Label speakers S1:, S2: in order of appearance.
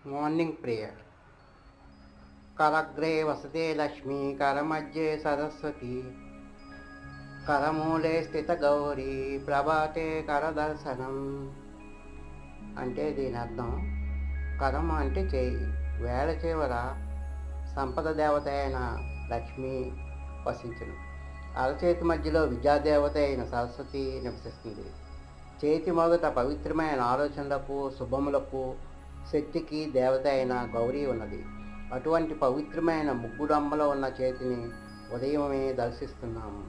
S1: Morning prayer. కరగ్రే వసతే లక్ష్మి, కరమధ్యే సరస్వతి, కరమూలే స్థిత గౌరీ, ప్రభాతే కరదర్శనం. అంటే దీని అర్థం కరం అంటే చేయి, వేళ చివర సంపద దేవత అయిన లక్ష్మి వసించును. అరచేతి మధ్యలో విద్యాదేవత అయిన సరస్వతి నివసిస్తుంది. చేతి మొదట పవిత్రమైన ఆలోచనలకు, శుభములకు, శక్తికి దేవత అయిన గౌరీ ఉన్నది. అటువంటి పవిత్రమైన ముగ్గురు అమ్మలో ఉన్న చేతిని ఉదయమే దర్శిస్తున్నాము.